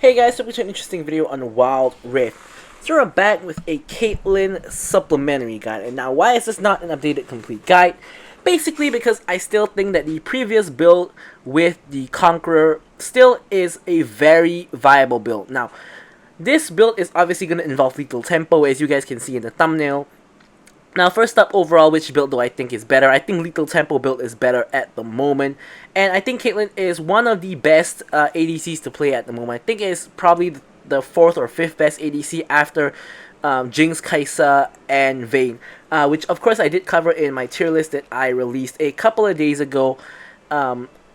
Hey guys, so we an interesting video on Wild Rift. So we're back with a Caitlyn supplementary guide, and now why is this not an updated complete guide? Basically because I still think that the previous build with the Conqueror still is a very viable build. Now, this build is obviously going to involve lethal tempo, as you guys can see in the thumbnail. Now, first up, overall, which build do I think is better? I think Lethal Tempo build is better at the moment. And I think Caitlyn is one of the best ADCs to play at the moment. I think it's probably the 4th or 5th best ADC after Jinx, Kai'Sa, and Vayne. Which, of course, I did cover in my tier list that I released a couple of days ago.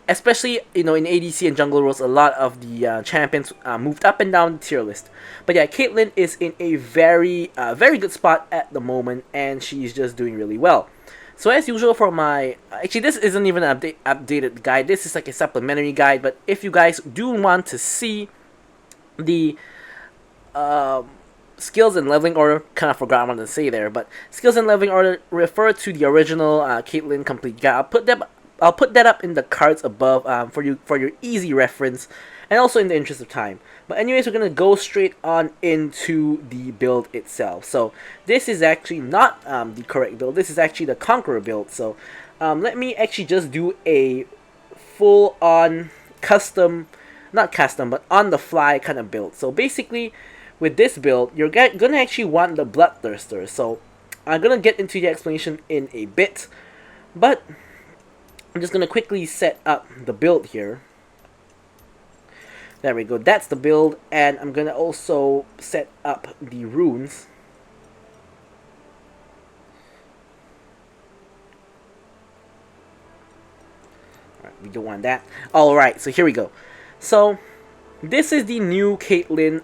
Especially, in ADC and jungle roles, a lot of the champions moved up and down the tier list. But yeah, Caitlyn is in a very good spot at the moment, and she's just doing really well. So as usual for my... Actually, this isn't even an updated guide. This is like a supplementary guide. But if you guys do want to see the skills and leveling order, kind of forgot what to say there, but skills and leveling order, refer to the original Caitlyn complete guide. I'll put that up in the cards above for your easy reference, and also in the interest of time. But anyways, we're gonna go straight on into the build itself. So this is actually not the correct build. This is actually the Conqueror build. So let me actually just do a full-on custom, not custom, but on-the-fly kind of build. So basically, with this build, you're gonna actually want the Bloodthirster. So I'm gonna get into the explanation in a bit, but I'm just going to quickly set up the build here. There we go. That's the build. And I'm going to also set up the runes. Alright, we don't want that. Alright, so here we go. So, this is the new Caitlyn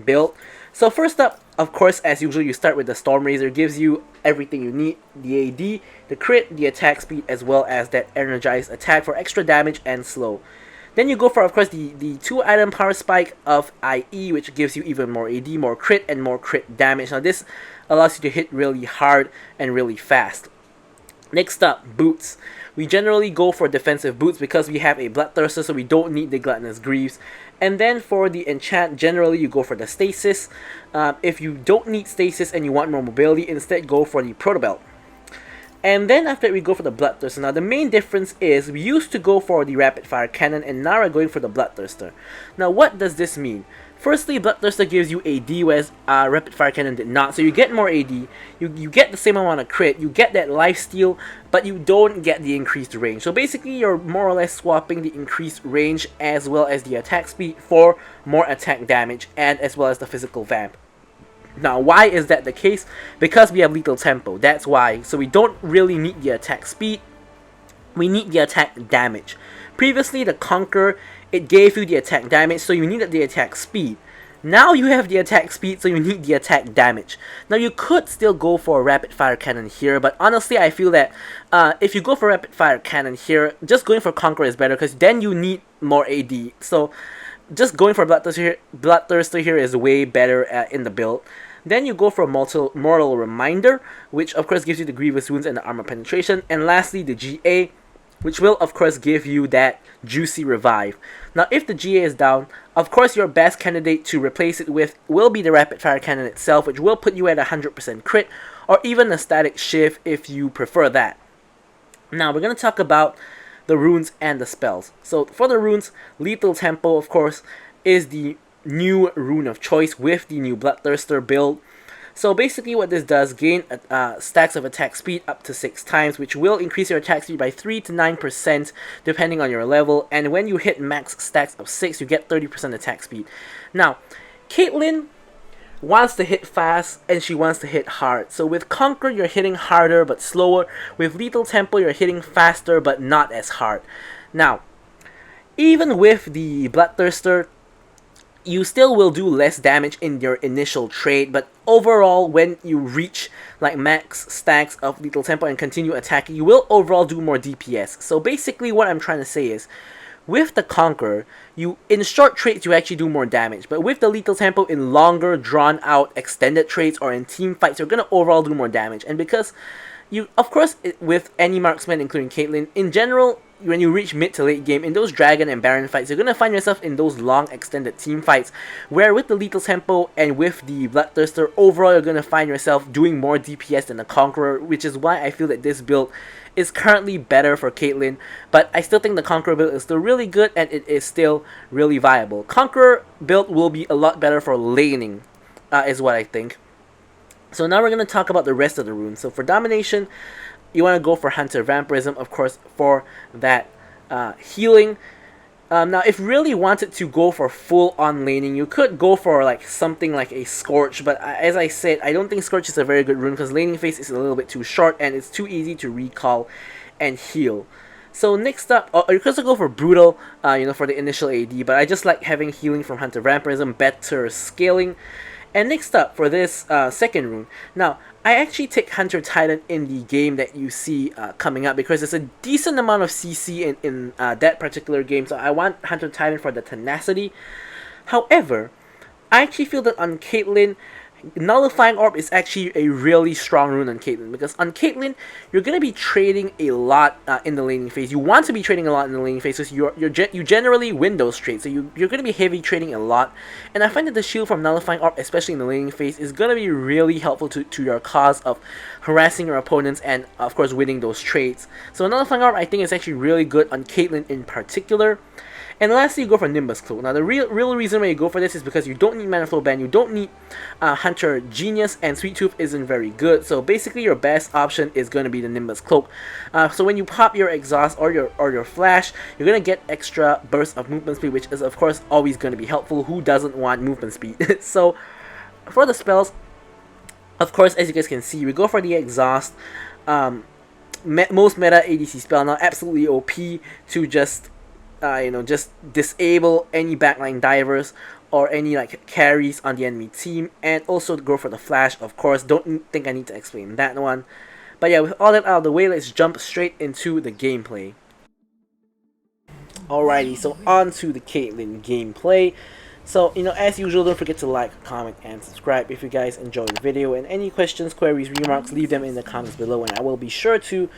build. So first up, of course, as usual, you start with the Stormrazor. Gives you everything you need. The AD, the crit, the attack speed, as well as that energized attack for extra damage and slow. Then you go for, of course, the 2-item power spike of IE, which gives you even more AD, more crit, and more crit damage. Now this allows you to hit really hard and really fast. Next up, boots. We generally go for defensive boots because we have a Bloodthirster, so we don't need the Gluttonous Greaves. And then for the enchant, generally you go for the stasis. If you don't need stasis and you want more mobility, instead go for the Protobelt. And then after that, we go for the Bloodthirster. Now the main difference is we used to go for the Rapid Fire Cannon, and now we're going for the Bloodthirster. Now what does this mean? Firstly, Bloodthirster gives you AD, whereas Rapid Fire Cannon did not. So you get more AD, you get the same amount of crit, you get that lifesteal, but you don't get the increased range. So basically, you're more or less swapping the increased range as well as the attack speed for more attack damage, and as well as the physical vamp. Now, why is that the case? Because we have lethal tempo, that's why. So we don't really need the attack speed, we need the attack damage. Previously, the Conqueror, it gave you the attack damage, so you needed the attack speed. Now you have the attack speed, so you need the attack damage. Now you could still go for a Rapid Fire Cannon here, but honestly I feel that if you go for Rapid Fire Cannon here, just going for Conqueror is better, because then you need more AD. So just going for Bloodthirster here is way better in the build. Then you go for a Mortal Reminder, which of course gives you the Grievous Wounds and the Armor Penetration. And lastly, the GA, which will of course give you that Juicy Revive. Now if the GA is down, of course your best candidate to replace it with will be the Rapid Fire Cannon itself, which will put you at 100% crit, or even a Static Shift if you prefer that. Now we're going to talk about the runes and the spells. So for the runes, Lethal Tempo of course is the new rune of choice with the new Bloodthirster build. So basically what this does, gain stacks of attack speed up to 6 times, which will increase your attack speed by 3 to 9% depending on your level, and when you hit max stacks of 6, you get 30% attack speed. Now, Caitlyn wants to hit fast and she wants to hit hard. So with Conqueror, you're hitting harder but slower. With Lethal Tempo, you're hitting faster but not as hard. Now, even with the Bloodthirster, you still will do less damage in your initial trade, but overall, when you reach like max stacks of Lethal Tempo and continue attacking, you will overall do more DPS. So basically what I'm trying to say is, with the Conqueror, in short trades you actually do more damage, but with the Lethal Tempo in longer, drawn out, extended trades or in team fights, you're going to overall do more damage. And because you, of course, with any marksman, including Caitlyn, in general, when you reach mid to late game, in those Dragon and Baron fights, you're going to find yourself in those long extended team fights, where with the lethal tempo and with the Bloodthirster, overall you're going to find yourself doing more DPS than the Conqueror, which is why I feel that this build is currently better for Caitlyn, but I still think the Conqueror build is still really good and it is still really viable. Conqueror build will be a lot better for laning, is what I think. So now we're going to talk about the rest of the runes. So for Domination, you want to go for Hunter Vampirism, of course, for that healing. Now, if you really wanted to go for full-on laning, you could go for like something like a Scorch, but as I said, I don't think Scorch is a very good rune because laning phase is a little bit too short and it's too easy to recall and heal. So next up, you could also go for Brutal, for the initial AD, but I just like having healing from Hunter Vampirism, better scaling. And next up, for this second rune, now, I actually take Hunter Titan in the game that you see coming up because there's a decent amount of CC in that particular game, so I want Hunter Titan for the tenacity. However, I actually feel that on Caitlyn, Nullifying Orb is actually a really strong rune on Caitlyn, because on Caitlyn, you're going to be trading a lot in the laning phase. You want to be trading a lot in the laning phase because you generally win those trades, so you're going to be heavy trading a lot. And I find that the shield from Nullifying Orb, especially in the laning phase, is going to be really helpful to your cause of harassing your opponents and, of course, winning those trades. So Nullifying Orb, I think, is actually really good on Caitlyn in particular. And lastly, you go for Nimbus Cloak. Now, the real reason why you go for this is because you don't need Mana Flow Band, you don't need Hunter Genius, and Sweet Tooth isn't very good. So basically, your best option is going to be the Nimbus Cloak. So when you pop your Exhaust or your Flash, you're going to get extra burst of movement speed, which is, of course, always going to be helpful. Who doesn't want movement speed? So, for the spells, of course, as you guys can see, we go for the Exhaust. Most meta ADC spell now, absolutely OP to just just disable any backline divers or any like carries on the enemy team, and also go for the flash, of course. Don't think I need to explain that one. But yeah, with all that out of the way, let's jump straight into the gameplay. Alrighty, so on to the Caitlyn gameplay. So, as usual, don't forget to like, comment, and subscribe if you guys enjoyed the video. And any questions, queries, remarks, leave them in the comments below, and I will be sure to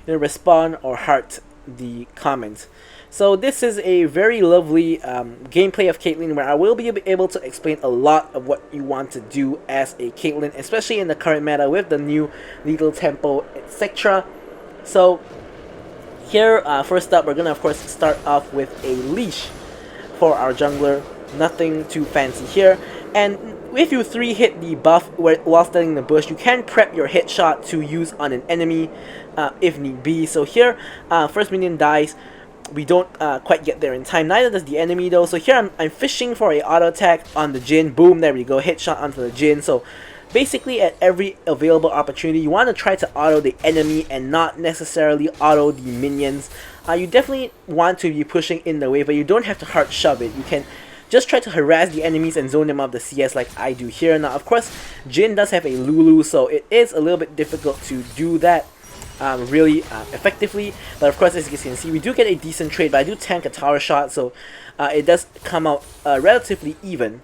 respond or heart the comments. So this is a very lovely gameplay of Caitlyn, where I will be able to explain a lot of what you want to do as a Caitlyn, especially in the current meta with the new lethal tempo, etc. So here, first up, we're gonna of course start off with a leash for our jungler. Nothing too fancy here. And if you 3-hit the buff while standing in the bush, you can prep your headshot to use on an enemy if need be. So here, first minion dies. We don't quite get there in time. Neither does the enemy though. So here I'm fishing for a auto attack on the Jhin. Boom, there we go. Headshot onto the Jhin. So basically at every available opportunity, you want to try to auto the enemy and not necessarily auto the minions. You definitely want to be pushing in the wave, but you don't have to hard shove it. You can just try to harass the enemies and zone them off the CS like I do here. Now, of course, Jhin does have a Lulu, so it is a little bit difficult to do that really effectively. But of course, as you can see, we do get a decent trade, but I do tank a tower shot, so it does come out relatively even.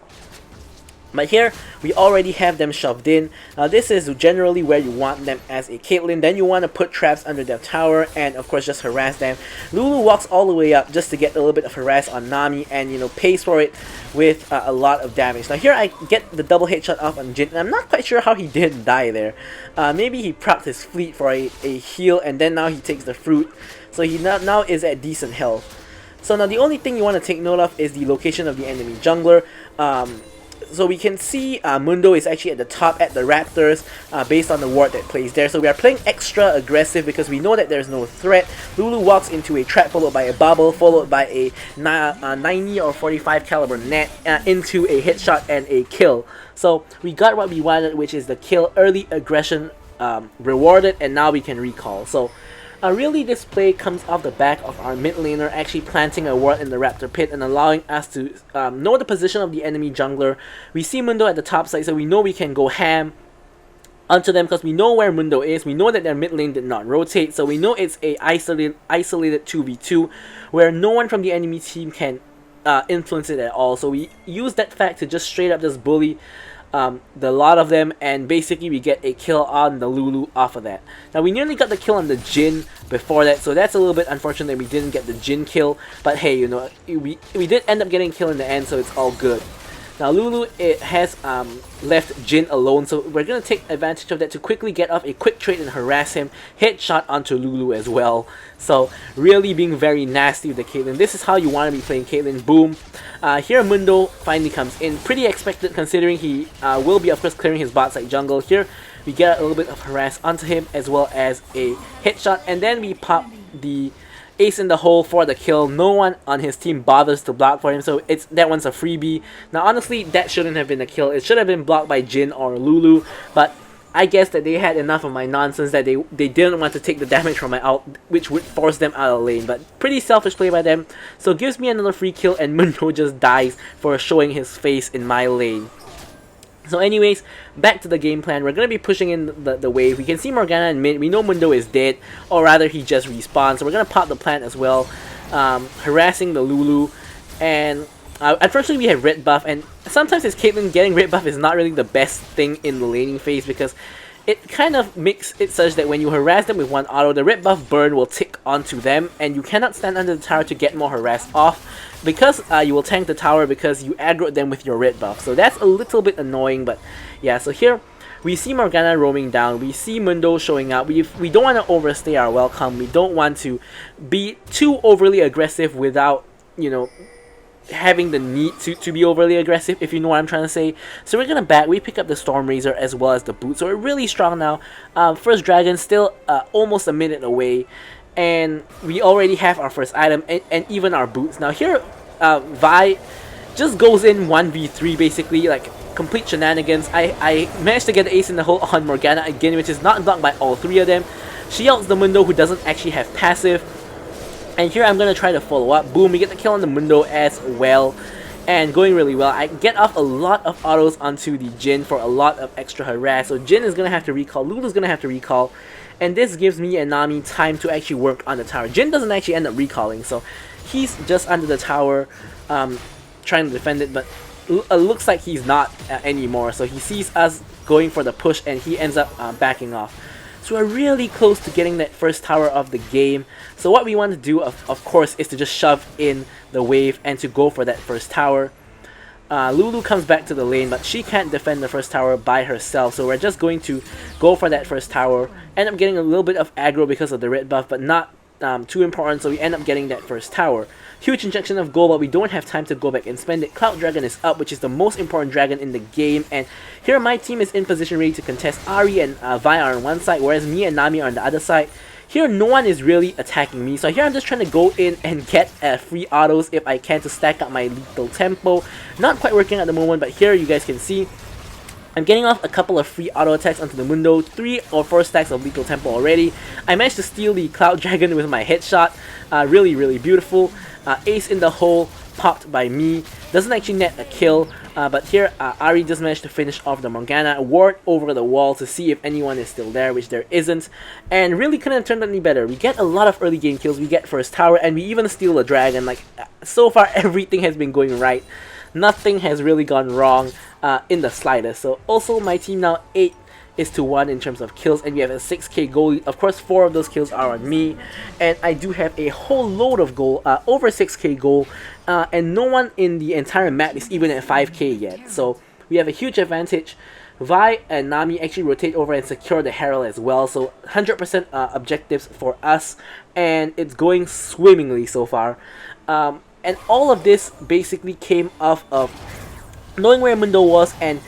But here, we already have them shoved in. This is generally where you want them as a Caitlyn. Then you want to put traps under their tower and, of course, just harass them. Lulu walks all the way up just to get a little bit of harass on Nami and, pays for it with a lot of damage. Now here, I get the double headshot off on Jhin, and I'm not quite sure how he didn't die there. Maybe he procced his fleet for a heal, and then now he takes the fruit. So he now is at decent health. So now the only thing you want to take note of is the location of the enemy jungler. So we can see Mundo is actually at the top at the Raptors based on the ward that plays there. So we are playing extra aggressive because we know that there's no threat. Lulu walks into a trap followed by a bubble followed by a 90 or 45 caliber net into a headshot and a kill. So we got what we wanted, which is the kill, early aggression rewarded, and now we can recall. So really, this play comes off the back of our mid laner actually planting a ward in the Raptor pit and allowing us to know the position of the enemy jungler. We see Mundo at the top side, so we know we can go ham onto them because we know where Mundo is. We know that their mid lane did not rotate, so we know it's a isolated 2v2 where no one from the enemy team can influence it at all. So we use that fact to just straight up just bully the lot of them, and basically we get a kill on the Lulu off of that. Now we nearly got the kill on the Jhin before that, so that's a little bit unfortunate that we didn't get the Jhin kill, but hey, you know, we did end up getting a kill in the end, so it's all good. Now Lulu, it has left Jhin alone, so we're going to take advantage of that to quickly get off a quick trade and harass him. Headshot onto Lulu as well. So really being very nasty with the Caitlyn. This is how you want to be playing Caitlyn. Boom. Here Mundo finally comes in. Pretty expected considering he will be of course clearing his bot side jungle. Here we get a little bit of harass onto him as well as a headshot, and then we pop the ace in the hole for the kill. No one on his team bothers to block for him, so that one's a freebie. Now honestly, that shouldn't have been a kill. It should have been blocked by Jhin or Lulu, but I guess that they had enough of my nonsense that they didn't want to take the damage from my ult, which would force them out of lane. But pretty selfish play by them, so it gives me another free kill, and Mundo just dies for showing his face in my lane. So anyways, back to the game plan. We're going to be pushing in the wave. We can see Morgana in mid. We know Mundo is dead, or rather he just respawned. So we're going to pop the plant as well, harassing the Lulu. And unfortunately we have red buff, and sometimes as Caitlyn, getting red buff is not really the best thing in the laning phase, because it kind of makes it such that when you harass them with one auto, the red buff burn will tick onto them, and you cannot stand under the tower to get more harass off, because you will tank the tower because you aggroed them with your red buff. So that's a little bit annoying, but yeah, so here we see Morgana roaming down, we see Mundo showing up. We don't want to overstay our welcome, we don't want to be too overly aggressive without, you know, having the need to be overly aggressive, if you know what I'm trying to say. So we're gonna back. We pick up the Storm Razor as well as the boot, so we're really strong now. First dragon still almost a minute away, and we already have our first item and even our boots. Now here Vi just goes in 1v3 basically, like complete shenanigans. I managed to get the ace in the hole on Morgana again, which is not blocked by all three of them. She ults the Mundo, who doesn't actually have passive. And here I'm going to try to follow up. Boom, we get the kill on the Mundo as well. And going really well. I get off a lot of autos onto the Jhin for a lot of extra harass. So Jhin is going to have to recall, Lulu's going to have to recall. And this gives me and Nami time to actually work on the tower. Jhin doesn't actually end up recalling, so he's just under the tower trying to defend it. But it looks like he's not anymore. So he sees us going for the push and he ends up backing off. So we're really close to getting that first tower of the game. So what we want to do, of course, is to just shove in the wave and to go for that first tower. Lulu comes back to the lane, but she can't defend the first tower by herself. So we're just going to go for that first tower. End up getting a little bit of aggro because of the red buff, but not too important, so we end up getting that first tower. Huge injection of gold, but we don't have time to go back and spend it. Cloud Dragon is up, which is the most important dragon in the game, and here my team is in position ready to contest. Ahri and Vi are on one side, whereas me and Nami are on the other side. Here no one is really attacking me, so here I'm just trying to go in and get free autos if I can to stack up my lethal tempo. Not quite working at the moment, but here you guys can see I'm getting off a couple of free auto attacks onto the Mundo, 3 or 4 stacks of lethal tempo already. I managed to steal the Cloud Dragon with my headshot. Really beautiful. Ace in the hole popped by me. Doesn't actually net a kill, but here Ahri just managed to finish off the Morgana. Ward over the wall to see if anyone is still there, which there isn't. And really couldn't have turned out any better. We get a lot of early game kills, we get first tower, and we even steal a dragon. Like, so far everything has been going right. Nothing has really gone wrong in the slightest. So also my team now 8-1 in terms of kills, and we have a 6k goal. Of course 4 of those kills are on me, and I do have a whole load of goal, over 6k goal, and no one in the entire map is even at 5k yet. So we have a huge advantage. Vi and Nami actually rotate over and secure the Herald as well, so 100% objectives for us, and it's going swimmingly so far. And all of this basically came off of knowing where Mundo was and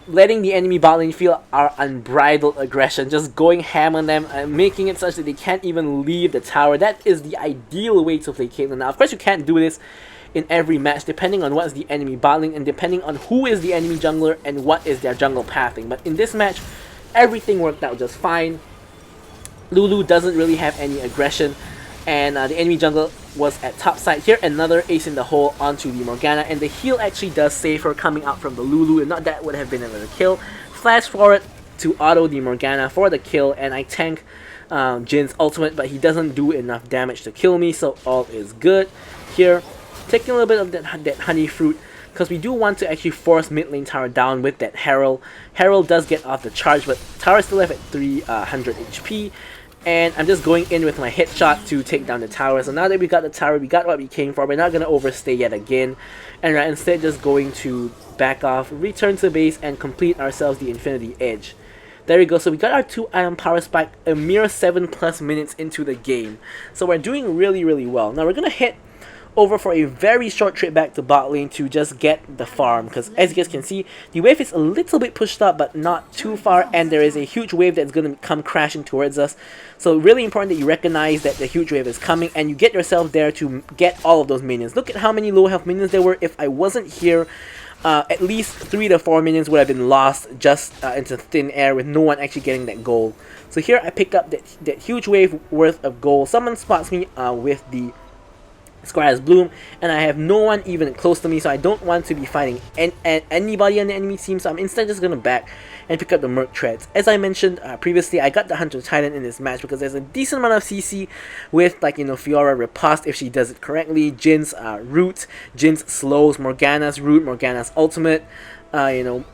letting the enemy bot lane feel our unbridled aggression, just going ham on them, making it such that they can't even leave the tower. That is the ideal way to play Caitlyn. Now, of course, you can't do this in every match, depending on what's the enemy bot lane and depending on who is the enemy jungler and what is their jungle pathing. But in this match, everything worked out just fine. Lulu doesn't really have any aggression, and the enemy jungle was at top side. Here another ace in the hole onto the Morgana, and the heal actually does save her coming out from the Lulu, and not that would have been another kill. Flash forward to auto the Morgana for the kill, and I tank Jin's ultimate, but he doesn't do enough damage to kill me, so all is good. Here taking a little bit of that honey fruit, because we do want to actually force mid lane tower down with that Herald. Herald does get off the charge, but tower is still left at 300 HP. And I'm just going in with my headshot to take down the tower. So now that we got the tower, we got what we came for. We're not going to overstay yet again. And we're instead just going to back off, return to base, and complete ourselves the Infinity Edge. There we go. So we got our 2 Ion Power Spike a mere 7+ minutes into the game. So we're doing really, really well. Now we're going to head over for a very short trip back to bot lane to just get the farm, because as you guys can see, the wave is a little bit pushed up but not too far, and there is a huge wave that's going to come crashing towards us. So really important that you recognize that the huge wave is coming and you get yourself there to get all of those minions. Look at how many low health minions there were. If I wasn't here, at least 3 to 4 minions would have been lost just into thin air with no one actually getting that gold. So here I pick up that huge wave worth of gold. Someone spots me with the Square's Bloom, and I have no one even close to me, so I don't want to be fighting anybody on the enemy team, so I'm instead just going to back and pick up the Merc Treads. As I mentioned previously, I got the Hunter Titan in this match because there's a decent amount of CC with, like, you know, Fiora Riposte if she does it correctly, Jin's Root, Jin's slows, Morgana's Root, Morgana's Ultimate, you know,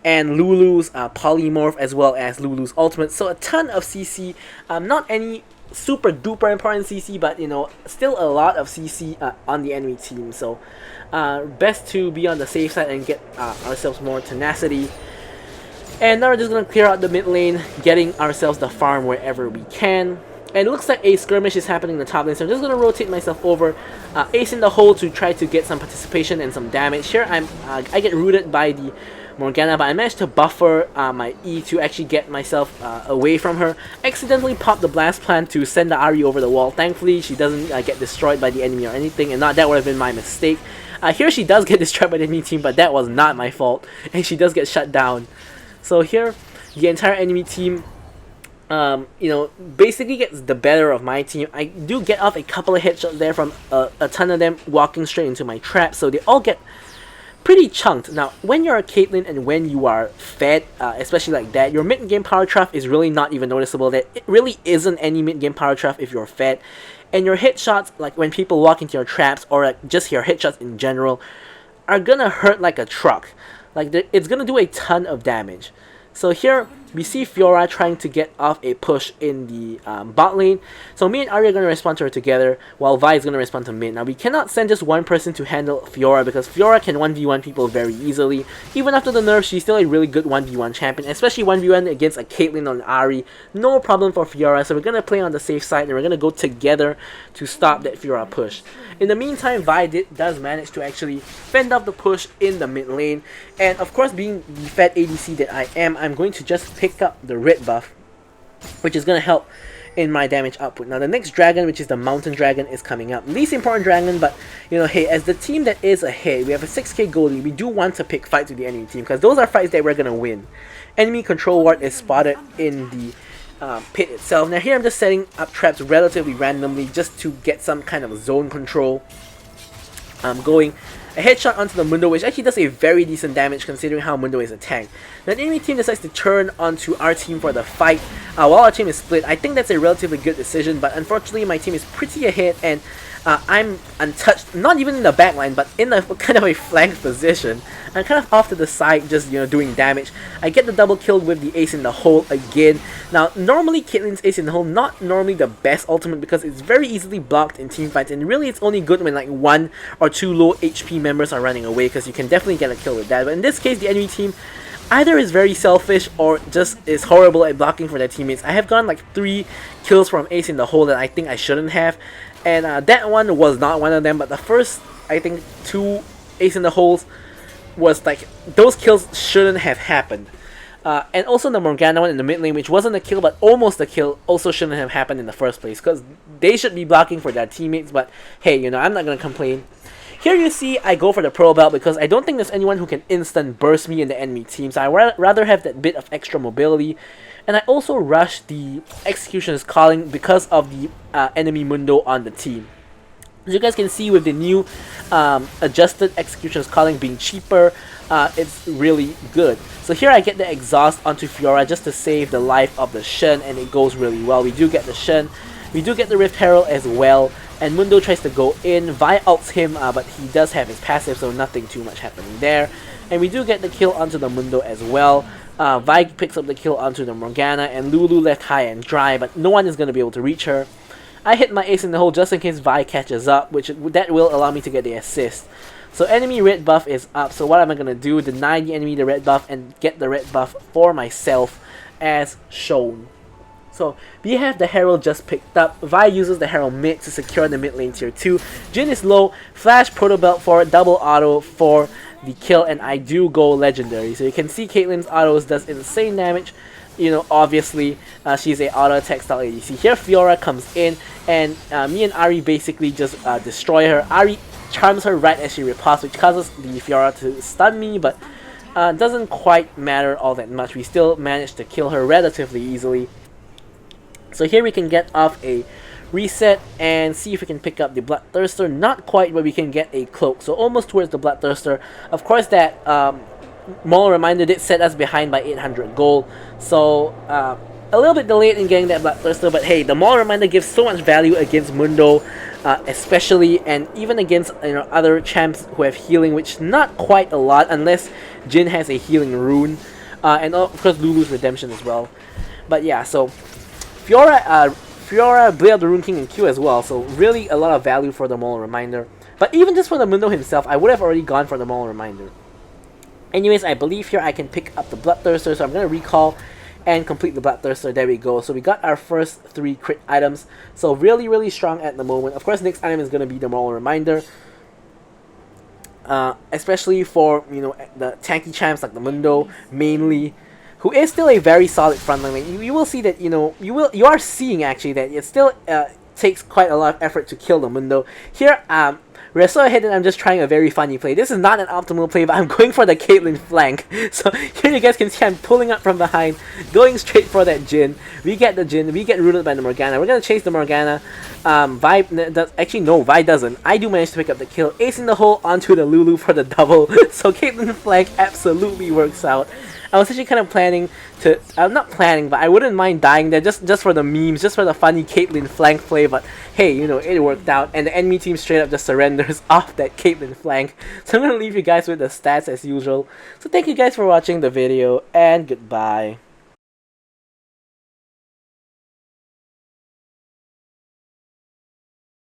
and Lulu's Polymorph, as well as Lulu's Ultimate. So a ton of CC, not any super duper important CC, but you know, still a lot of CC on the enemy team. So best to be on the safe side and get ourselves more tenacity. And now we're just gonna clear out the mid lane, getting ourselves the farm wherever we can. And it looks like a skirmish is happening in the top lane, so I'm just gonna rotate myself over, ace in the hole to try to get some participation and some damage. Here I get rooted by the Morgana, but I managed to buffer my E to actually get myself away from her. Accidentally popped the blast plan to send the Ahri over the wall. Thankfully, she doesn't get destroyed by the enemy or anything, and that would have been my mistake. Here she does get destroyed by the enemy team, but that was not my fault, and she does get shut down. So here, the entire enemy team, you know, basically gets the better of my team. I do get off a couple of headshots there from a ton of them walking straight into my trap, so they all get pretty chunked. Now, when you're a Caitlyn and when you are fed, especially like that, your mid-game power trough is really not even noticeable. That it really isn't any mid-game power trough if you're fed. And your headshots, like when people walk into your traps, or like just your headshots in general, are gonna hurt like a truck. Like, it's gonna do a ton of damage. So here, we see Fiora trying to get off a push in the bot lane. So me and Ahri are going to respond to her together, while Vi is going to respond to mid. Now, we cannot send just one person to handle Fiora, because Fiora can 1v1 people very easily. Even after the nerf, she's still a really good 1v1 champion, especially 1v1 against a Caitlyn on Ahri. No problem for Fiora, so we're going to play on the safe side, and we're going to go together to stop that Fiora push. In the meantime, Vi does manage to actually fend off the push in the mid lane. And of course, being the fed ADC that I am, I'm going to just pick up the red buff, which is going to help in my damage output. Now the next dragon, which is the mountain dragon, is coming up. Least important dragon, but you know, hey, as the team that is ahead, we have a 6k goldie, we do want to pick fights with the enemy team, because those are fights that we're going to win. Enemy control ward is spotted in the pit itself. Now here I'm just setting up traps relatively randomly just to get some kind of zone control going. A headshot onto the Mundo, which actually does a very decent damage considering how Mundo is a tank. Now the enemy team decides to turn onto our team for the fight while our team is split. I think that's a relatively good decision, but unfortunately my team is pretty ahead, and I'm untouched, not even in the backline, but in a kind of a flank position. I'm kind of off to the side, just, you know, doing damage. I get the double kill with the ace in the hole again. Now, normally Caitlyn's ace in the hole, not normally the best ultimate, because it's very easily blocked in team fights, and really it's only good when like 1 or 2 low HP members are running away, because you can definitely get a kill with that. But in this case, the enemy team either is very selfish or just is horrible at blocking for their teammates. I have gotten like 3 kills from ace in the hole that I think I shouldn't have, and that one was not one of them, but the first, I think, 2 ace in the holes was like, those kills shouldn't have happened. And also the Morgana one in the mid lane, which wasn't a kill but almost a kill, also shouldn't have happened in the first place, because they should be blocking for their teammates. But hey, you know, I'm not gonna complain. Here you see I go for the Pearl Belt because I don't think there's anyone who can instant burst me in the enemy team, so I rather have that bit of extra mobility. And I also rush the Executioner's Calling because of the enemy Mundo on the team. As you guys can see, with the new adjusted Executioner's Calling being cheaper, it's really good. So here I get the exhaust onto Fiora just to save the life of the Shen, and it goes really well. We do get the Shen, we do get the Rift Herald as well. and Mundo tries to go in. Vi ults him, but he does have his passive, so nothing too much happening there. And we do get the kill onto the Mundo as well. Vi picks up the kill onto the Morgana, and Lulu left high and dry, but no one is going to be able to reach her. I hit my ace in the hole just in case Vi catches up, that will allow me to get the assist. So enemy red buff is up, so what am I going to do? Deny the enemy the red buff and get the red buff for myself as shown. So we have the Herald just picked up. Vi uses the Herald mid to secure the mid lane tier 2. Jhin is low, flash Proto Belt for double auto for the kill, and I do go legendary. So you can see Caitlyn's autos does insane damage. You know, obviously, she's a auto attack style ADC. Here Fiora comes in, and me and Ahri basically just destroy her. Ahri charms her right as she riposts, which causes the Fiora to stun me, but doesn't quite matter all that much. We still managed to kill her relatively easily. So here we can get off a reset and see if we can pick up the Bloodthirster. Not quite, but we can get a cloak. So almost towards the Bloodthirster. Of course, that Moral Reminder did set us behind by 800 gold. So a little bit delayed in getting that Bloodthirster, but hey, the Moral Reminder gives so much value against Mundo, especially, and even against other champs who have healing, which not quite a lot unless Jhin has a healing rune, and of course Lulu's redemption as well. But yeah, so Fiora, Blade of the Rune King, and Q as well, so really a lot of value for the Moral Reminder. But even just for the Mundo himself, I would have already gone for the Moral Reminder. Anyways, I believe here I can pick up the Bloodthirster, so I'm going to recall and complete the Bloodthirster. There we go. So we got our first 3 crit items, so really strong at the moment. Of course, next item is going to be the Moral Reminder. Especially for, the tanky champs like the Mundo, mainly, who is still a very solid frontline lane. You will see that, you are seeing actually that it still takes quite a lot of effort to kill the Mundo. Here, we're so ahead and I'm just trying a very funny play. This is not an optimal play, but I'm going for the Caitlyn flank. So here you guys can see I'm pulling up from behind, going straight for that Jhin. We get the Jhin, we get rooted by the Morgana. We're going to chase the Morgana. Actually, no, Vi doesn't. I do manage to pick up the kill. Ace in the hole onto the Lulu for the double. So Caitlyn flank absolutely works out. I was actually kind of planning to, not planning, but I wouldn't mind dying there just for the memes, just for the funny Caitlyn flank play, but hey, it worked out, and the enemy team straight up just surrenders off that Caitlyn flank. So I'm going to leave you guys with the stats as usual. So thank you guys for watching the video, and goodbye.